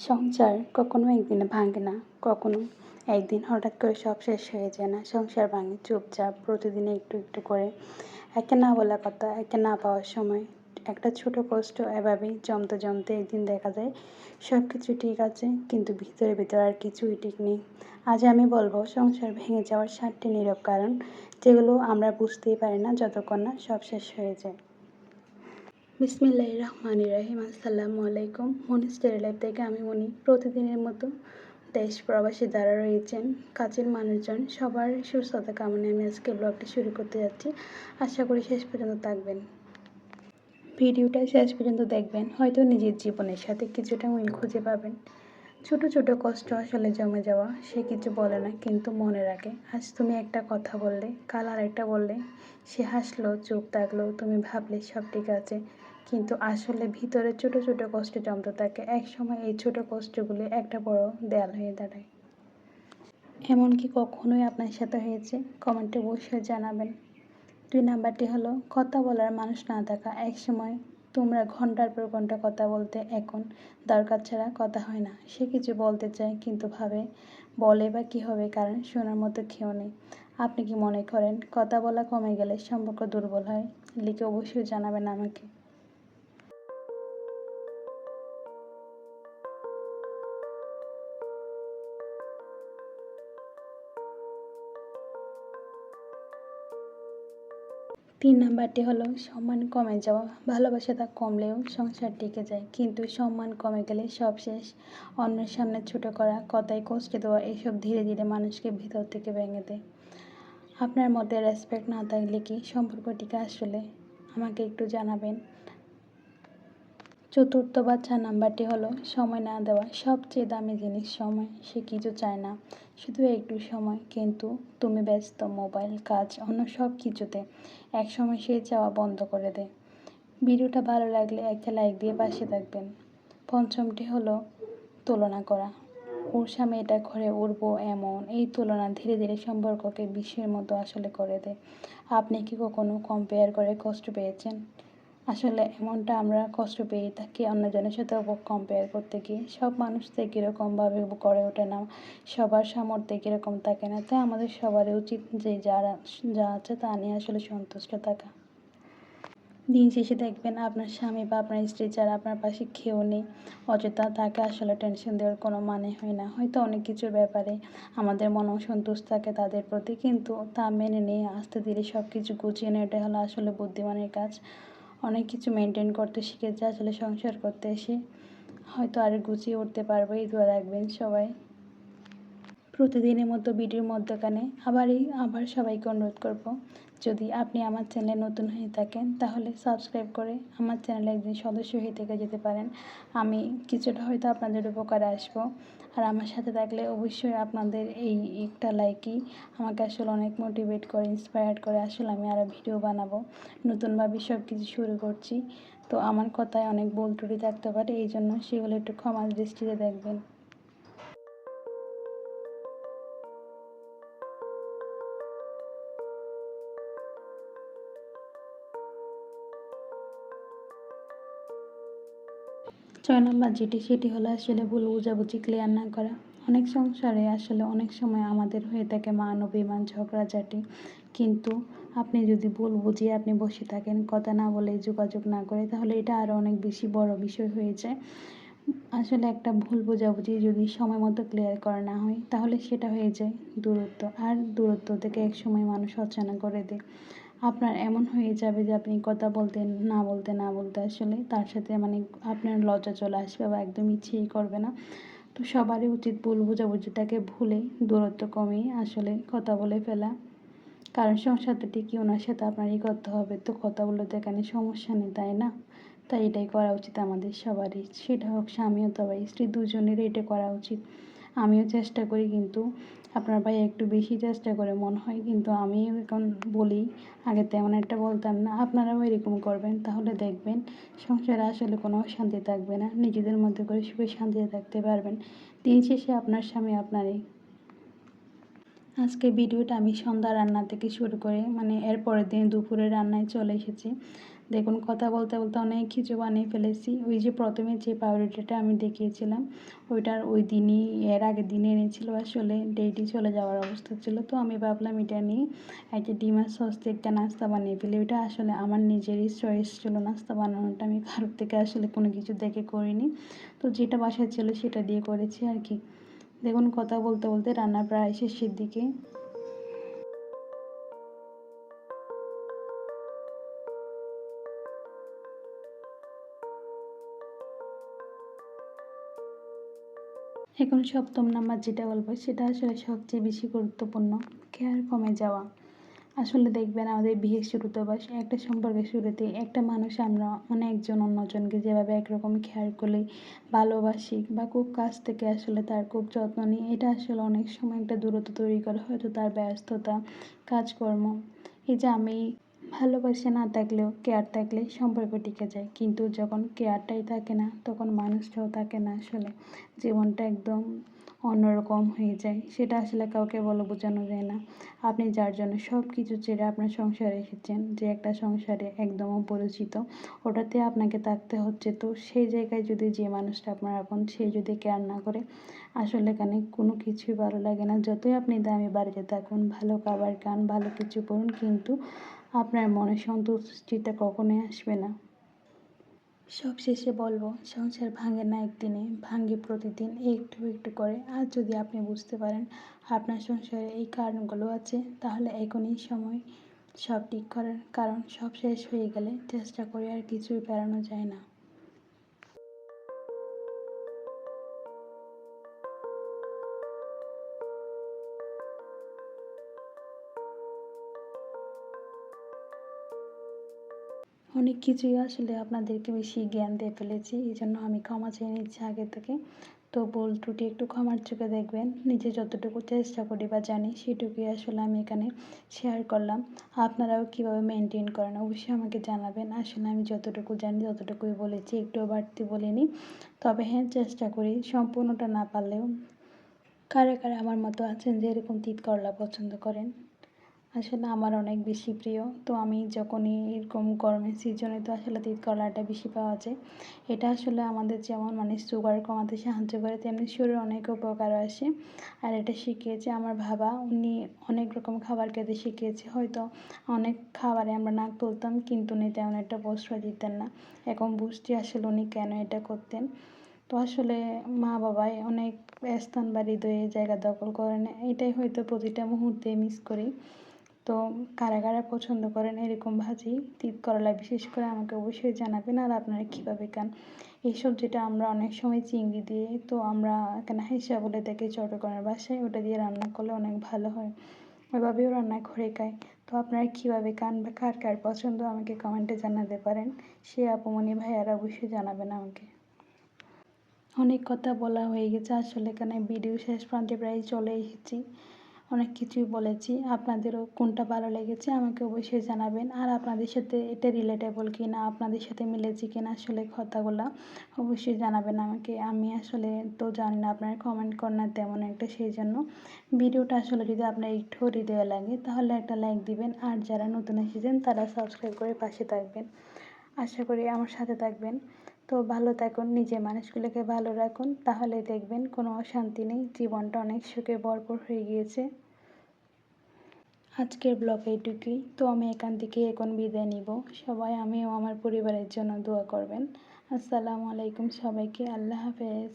সংসার কখনো একদিনে ভাঙে না, কখনো একদিন হঠাৎ করে সব শেষ হয়ে যায় না। সংসার ভাঙে চুপচাপ, প্রতিদিন একটু একটু করে। একে না বলা কথা, একে না পাওয়ার সময় একটা ছোট কষ্ট এভাবেই জমতে জমতে একদিন দেখা যায় সব কিছু ঠিক আছে, কিন্তু ভিতরে ভিতরে আর কিছুই ঠিক নেই। আজ আমি বলবো সংসার ভেঙে যাওয়ার 7টি নীরব কারণ, যেগুলো আমরা বুঝতেই পারি না যতক্ষণ না সব শেষ হয়ে যায়। বিসমিল্লাহির রহমানির রহিম। আসসালামু আলাইকুম। মনিস ডেইলি লাইফ থেকে আমি মনি। প্রতিদিনের মতো দেশ প্রবাসী যারা রয়েছেন, কাছের মানুষজন, সবার সুস্থতা কামনায় আমি আজকে ব্লগটি শুরু করতে যাচ্ছি। আশা করি শেষ পর্যন্ত থাকবেন। ভিডিওটা শেষ পর্যন্ত দেখবেন, হয়তো নিজের জীবনের সাথে কিছুটা মিল খুঁজে পাবেন। ছোট ছোট কষ্ট আসলে জমে যাওয়া, সে কিছু বলে না কিন্তু মনে রাখে। আজ তুমি একটা কথা বললে, কাল আরেকটা বললে, সে হাসলো, চুপ থাকলো, তুমি ভাবলে সব ঠিক আছে, কিন্তু আসলে ভিতরে ছোট ছোট কষ্ট জমতে থাকে। এক সময় এই ছোট কষ্টগুলি একটা বড় দেয়াল হয়ে দাঁড়ায়। এমন কি কখনোই আপনার সাথে হয়েছে? কমেন্টে অবশ্যই জানাবেন। 2 নাম্বারটি হলো কথা বলার মানুষ না থাকা। এক সময় তোমরা ঘন্টার পর ঘন্টা কথা বলতে, এখন দরকার ছাড়া কথা হয় না। সে কিছু বলতে চায় কিন্তু ভাবে বলে বা কী হবে, কারণ শোনার মতো কেউ নেই। আপনি কি মনে করেন কথা বলা কমে গেলে সম্পর্ক দুর্বল হয়? লিখে অবশ্যই জানাবেন আমাকে। 3 নাম্বারটি হলো সম্মান কমে যাওয়া। ভালোবাসাটা কমলেও সংসার টিকে যায়, কিন্তু সম্মান কমে গেলে সব শেষ। অন্যের সামনে ছোট করা, কথায় কষ্ট দেওয়া, এসব ধীরে ধীরে মানুষকে ভিতর থেকে ভেঙে দেয়। আপনার মধ্যে রেসপেক্ট না থাকলে কি সম্পর্ক টিকে আসলে? আমাকে একটু জানাবেন। 4 বা 4 নাম্বারটি হলো সময় না দেওয়া। সবচেয়ে দামি জিনিস সময়। সে কিছু চায় না, শুধু একটু সময়, কিন্তু তুমি ব্যস্ত, মোবাইল, কাজ, অন্য সব কিছুতে। একসময় সে চাওয়া বন্ধ করে দেয়। ভিডিওটা ভালো লাগলে একটা লাইক দিয়ে পাশে থাকবেন। 5টি হলো তুলনা করা। ওর সামনে এটা করে উঠবো এমন, এই তুলনা ধীরে ধীরে সম্পর্ককে বিষের মতো আসলে করে দেয়। আপনি কি কখনো কম্পেয়ার করে কষ্ট পেয়েছেন? আসলে এমনটা আমরা কষ্ট পেয়ে থাকি অন্যজনের সাথে কম্পেয়ার করতে গিয়ে। সব মানুষ তো কীরকমভাবে গড়ে ওঠে না, সবার সামর্থ্য কীরকম থাকে না। তাই আমাদের সবারই উচিত যে যা আছে তা নিয়ে আসলে সন্তুষ্ট থাকা। দিন শেষে দেখবেন আপনার স্বামী বা আপনার স্ত্রী যারা আপনার পাশে কেউ নেই, অযথা তাকে আসলে টেনশন দেওয়ার কোনো মানে হয় না। হয়তো অনেক কিছুর ব্যাপারে আমাদের মন অসন্তুষ্ট থাকে তাদের প্রতি, কিন্তু তা মেনে নিয়ে আস্তে ধীরে সব কিছু গুছিয়ে নেওয়াটাই হলো আসলে বুদ্ধিমানের কাজ। অনেক কিছু মেনটেন করতে শিখেছে আসলে সংসার করতে এসে, হয়তো আর গুছিয়ে উঠতে পারবো। এই দোয়া রাখবেন সবাই। প্রতিদিনের মতো ভিডিওর মধ্যখানে আবার সবাইকে অনুরোধ করব, যদি আপনি আমার চ্যানেলে নতুন হয়ে থাকেন তাহলে সাবস্ক্রাইব করে আমার চ্যানেলে একজন সদস্য হয়ে থেকে যেতে পারেন। আমি কিছুটা হয়তো আপনাদের উপকারে আসবো। আর আমার সাথে থাকলে অবশ্যই আপনাদের এই একটা লাইকই আমাকে আসলে অনেক মোটিভেট করে, ইন্সপায়ার্ড করে। আসলে আমি আরও ভিডিও বানাবো, নতুনভাবে সব কিছু শুরু করছি। তো আমার কথায় অনেক ভুল ত্রুটি থাকতে পারে, এই জন্য সেগুলো একটু ক্ষমার দৃষ্টিতে দেখবেন। ছয় নম্বর যেটি, সেটি হলো আসলে ভুল বোঝাবুঝি ক্লিয়ার না করা। অনেক সংসারে আসলে অনেক সময় আমাদের হয়ে থাকে মান অভিমান, ঝগড়াঝাটি, কিন্তু আপনি যদি ভুল বুঝিয়ে আপনি বসে থাকেন, কথা না বলে, যোগাযোগ না করে, তাহলে এটা আরও অনেক বেশি বড় বিষয় হয়ে যায়। আসলে একটা ভুল বোঝাবুঝি যদি সময় মতো ক্লিয়ার করা না হয়, তাহলে সেটা হয়ে যায় দূরত্ব, আর দূরত্ব থেকে একসময় মানুষ অচেনা করে দেয়। আপনার এমন হয়ে যাবে যে আপনি কথা বলতে আসলে তার সাথে আপনার লজ্জা চলে আসবে বা একদম ইচ্ছেই করবে না। তো সবারই উচিত ভুল বোঝাবুঝিটাকে ভুলে দূরত্ব কমিয়ে আসলে কথা বলে ফেলা। কারণ সংসারটা ঠিকই ওনার সাথে আপনারই করতে হবে, তো কথা বলে তো এখানে সমস্যা নেই, তাই না? তাই এটাই করা উচিত আমাদের সবারই, সেটা হোক স্বামী অথবা স্ত্রী, দুজনেরই এটা করা উচিত। আমিও চেষ্টা করি, কিন্তু আপনার ভাই একটু বেশি চেষ্টা করে মনে হয়, কিন্তু আমিও এখন বলি, আগে তেমন একটা বলতাম না। আপনারাও এরকম করবেন, তাহলে দেখবেন সংসারে আসলে কোনো অশান্তি থাকবে না, নিজেদের মধ্যে করে সুখে শান্তিতে থাকতে পারবেন। দিন শেষে আপনার স্বামী আপনারই। আজকে ভিডিওটা আমি সন্ধ্যা রান্না থেকে শুরু করে এর পরের দিন দুপুরে রান্নায় চলে এসেছি। দেখুন কথা বলতে বলতে অনেক কিছু বানিয়ে ফেলেছি। ওই যে প্রথমে যে পাউরুটিটা আমি দেখিয়েছিলাম ওইটার ওই দিনই এর আগের দিনে এনেছিল, আসলে ডেটই চলে যাওয়ার অবস্থা ছিল। তো আমি ভাবলাম এটা নিয়ে একটা ডিমের সস দিয়ে একটা নাস্তা বানিয়ে ফেলি। ওইটা আসলে আমার নিজেরই চয়েস ছিল নাস্তা বানানোটা, আমি কারোর থেকে আসলে কোনো কিছু দেখে করিনি। তো যেটা বাসায় ছিল সেটা দিয়ে করেছি আর কি। দেখুন কথা বলতে বলতে রান্না প্রায় শেষের দিকে। এখন সপ্তম নাম্বার যেটা বলবো সেটা আসলে সবচেয়ে বেশি গুরুত্বপূর্ণ, কেয়ার কমে যাওয়া। আসলে দেখবেন আমাদের বিয়ের শুরুতে বা একটা সম্পর্কের শুরুতে একটা মানুষ আমরা অনেকজন অন্যজনকে যেভাবে একরকম খেয়াল করি, ভালোবাসি বা খুব কাছ থেকে আসলে তার খুব যত্ন নিই, এটা আসলে অনেক সময় একটা দূরত্ব তৈরি করে, হয়তো তার ব্যস্ততা, কাজকর্ম। এই যে আমি ভালোবাসা না থাকলেও কেয়ার থাকলে সম্পর্ক টিকে যায়, কিন্তু যখন কেয়ারটাই থাকে না তখন মানুষটাও থাকে না, আসলে জীবনটা একদম অন্যরকম হয়ে যায়। সেটা আসলে কাউকে বলে বোঝানো যায় না। আপনি যার জন্য সব কিছু ছেড়ে আপনার সংসারে এসেছেন, যে একটা সংসারে একদম অপরিচিত, ওটাতে আপনাকে থাকতে হচ্ছে, তো সেই জায়গায় যদি যে মানুষটা আপনার আপন সে যদি কেয়ার না করে, আসলে এখানে কোনো কিছুই ভালো লাগে না। যতই আপনি দামি বাড়িতে থাকুন, ভালো খাবার খান, ভালো কিছু করুন, কিন্তু আপনার মনে সন্তুষ্টিটা কখনোই আসবে না। সবশেষে বলবো, সংসার ভাঙে না একদিনে, ভাঙে প্রতিদিন একটু একটু করে। আর যদি আপনি বুঝতে পারেন আপনার সংসারে এই কারণগুলো আছে, তাহলে এখনই সময় সব ঠিক করার, কারণ সব শেষ হয়ে গেলে চেষ্টা করে আর কিছুই বেড়ানো যায় না। অনেক কিছুই আসলে আপনাদেরকে বেশি জ্ঞান দিয়ে ফেলেছি, এই জন্য আমি ক্ষমা চেয়ে নিচ্ছি আগে থেকে। তো ভুল ত্রুটি একটু ক্ষমার চোখে দেখবেন। নিজে যতটুকু চেষ্টা করি বা জানি সেটুকুই আসলে আমি এখানে শেয়ার করলাম। আপনারাও কীভাবে মেনটেন করেন অবশ্যই আমাকে জানাবেন। আসলে আমি যতটুকু জানি ততটুকুই বলেছি, একটুও বাড়তি বলিনি। তবে হ্যাঁ, চেষ্টা করি সম্পূর্ণটা না পারলেও। কারা কারা আমার মতো আছেন যে এরকম তিত করলা পছন্দ করেন? আসলে আমার অনেক বেশি প্রিয়। তো আমি যখনই এরকম গরমের সিজনে তো আসলে তিত করলাটা বেশি পাওয়া যায়। এটা আসলে আমাদের যেমন মানে সুগার কমাতে সাহায্য করে, তেমনি শরীরে অনেক উপকার আসে। আর এটা শিখিয়েছে আমার বাবা, উনি অনেক রকম খাবার খেতে শিখিয়েছে। হয়তো অনেক খাবারে আমরা নাক তুলতাম, কিন্তু উনি তেমন একটা প্রশ্রয় দিতেন না। এখন বুঝছি আসলে উনি কেন এটা করতেন। তো আসলে মা বাবাই অনেক স্থান বা হৃদয়ে জায়গা দখল করে নেয়, এটাই হয়তো প্রতিটা মুহূর্তে মিস করি। তো কারা কারা পছন্দ করেন এরকম ভাজি তিত করলা, বিশেষ করে আমাকে অবশ্যই জানাবেন। আর আপনারা কীভাবে খান এই সবজিটা? আমরা অনেক সময় চিংড়ি দিয়ে, তো আমরা এখানে হাইসা বলে থাকি চট্টগ্রামের বাসায়, ওটা দিয়ে রান্না করলে অনেক ভালো হয়, ওইভাবেও রান্না করে খাই। তো আপনারা কীভাবে খান বা কার কার পছন্দ আমাকে কমেন্টে জানাতে পারেন। সে আপুমনি ভাইয়ারা অবশ্যই জানাবেন আমাকে। অনেক কথা বলা হয়ে গেছে, আসলে এখানে ভিডিও শেষ প্রান্তে প্রায় চলে এসেছি। অনেক কিছুই বলেছি, আপনাদেরও কোনটা ভালো লেগেছে আমাকে অবশ্যই জানাবেন। আর আপনাদের সাথে এটা রিলেটেবল কি না, আপনাদের সাথে মিলেছে কি না আসলে কথাগুলো অবশ্যই জানাবেন আমাকে। আমি আসলে তো জানি না, আপনারা কমেন্ট করেন না তেমন একটা, সেই জন্য ভিডিওটা আসলে যদি আপনার একটু হৃদয়ে লাগে তাহলে একটা লাইক দিবেন। আর যারা নতুন এসেছেন তারা সাবস্ক্রাইব করে পাশে থাকবেন। আশা করি আমার সাথে থাকবেন। তো ভালো থাকুন, নিজের মানুষগুলোকে ভালো রাখুন, তাহলে দেখবেন কোনো অশান্তি নেই, জীবনটা অনেক সুখে ভরপুর হয়ে গিয়েছে। আজকের ব্লগ এইটুকুই। তো আমি এখান থেকে এখন বিদায় নিব। সবাই আমি ও আমার পরিবারের জন্য দোয়া করবেন। আসসালামু আলাইকুম সবাইকে, আল্লাহ হাফেজ।